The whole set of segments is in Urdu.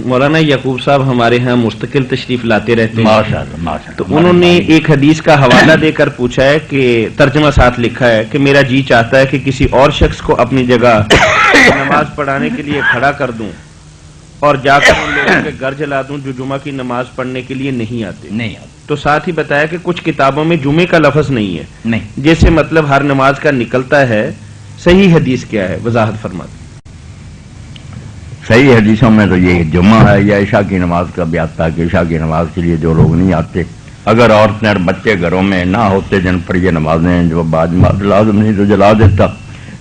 مولانا یعقوب صاحب ہمارے ہاں مستقل تشریف لاتے رہتے ہیں ماشاءاللہ ماشاءاللہ. تو انہوں نے ایک حدیث کا حوالہ دے کر پوچھا ہے کہ ترجمہ ساتھ لکھا ہے کہ میرا جی چاہتا ہے کہ کسی اور شخص کو اپنی جگہ نماز پڑھانے کے لیے کھڑا کر دوں اور جا کر ان لوگوں کے گھر جلا دوں جو جمعہ کی نماز پڑھنے کے لیے نہیں آتے. تو ساتھ ہی بتایا کہ کچھ کتابوں میں جمعے کا لفظ نہیں ہے, جیسے مطلب ہر نماز کا نکلتا ہے. صحیح حدیث کیا ہے, وضاحت فرما دیں. صحیح حدیثوں میں تو یہ جمعہ ہے یا عشاء کی نماز کا بھی آتا ہے کہ عشاء کی نماز کے لیے جو لوگ نہیں آتے, اگر عورتیں اور بچے گھروں میں نہ ہوتے جن پر یہ نمازیں جو باجماعت لازم نہیں تو جلا دیتا.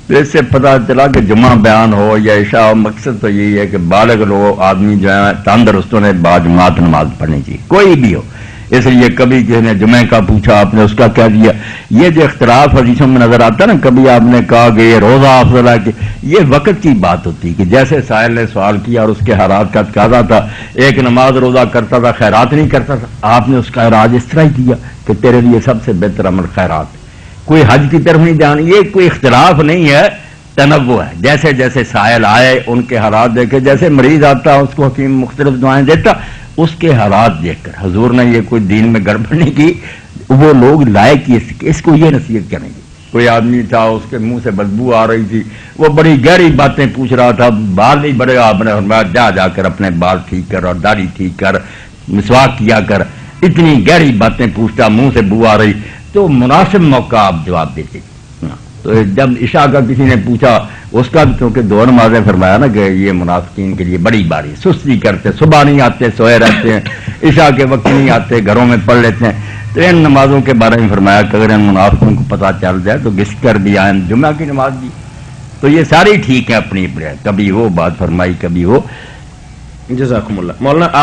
تو اس سے پتہ چلا کہ جمعہ بیان ہو یا عشاء, مقصد تو یہی ہے کہ بالغ لوگ آدمی جو ہے تندرستوں نے باجماعت نماز پڑھنی چاہیے, کوئی بھی ہو. اس لیے کبھی کسی نے جمعے کا پوچھا, آپ نے اس کا کہہ دیا. یہ جو اختلاف حدیثوں میں نظر آتا ہے نا, کبھی آپ نے کہا کہ یہ روزہ افضل ہے, کہ یہ وقت کی بات ہوتی کہ جیسے سائل نے سوال کیا اور اس کے حالات کا تقاضا تھا, ایک نماز روزہ کرتا تھا خیرات نہیں کرتا تھا, آپ نے اس کا علاج اس طرح ہی کیا کہ تیرے لیے سب سے بہتر عمل خیرات, کوئی حج کی طرف نہیں دھیان. یہ کوئی اختلاف نہیں ہے, تنوع ہے. جیسے جیسے سائل آئے ان کے حالات دیکھے, جیسے مریض آتا اس کو حکیم مختلف دعائیں دیتا, اس کے حالات دیکھ کر حضور نے یہ کوئی دین میں گڑبڑ نہیں کی. وہ لوگ لائے کہ اس کو یہ نصیحت کریں گے. کوئی آدمی تھا اس کے منہ سے بدبو آ رہی تھی, وہ بڑی گہری باتیں پوچھ رہا تھا, بال نہیں بڑے, آپ نے فرمایا جا کر اپنے بال ٹھیک کر اور داڑھی ٹھیک کر, مسواک کیا کر. اتنی گہری باتیں پوچھتا, منہ سے بو آ رہی, تو مناسب موقع آپ جواب دیتے. تو جب عشاء کا کسی نے پوچھا, اس کا بھی کیونکہ دو نمازیں فرمایا نا کہ یہ منافقین کے لیے بڑی باری, سستی کرتے, صبح نہیں آتے سوئے رہتے ہیں, عشاء کے وقت نہیں آتے گھروں میں پڑھ لیتے ہیں. تو ان نمازوں کے بارے میں فرمایا کہ اگر ان منافقوں کو پتہ چل جائے تو گھس کر بھی آئیں جمعہ کی نماز بھی. تو یہ ساری ٹھیک ہے اپنی اپنی, کبھی وہ بات فرمائی کبھی وہ. جزاکم اللہ. مولانا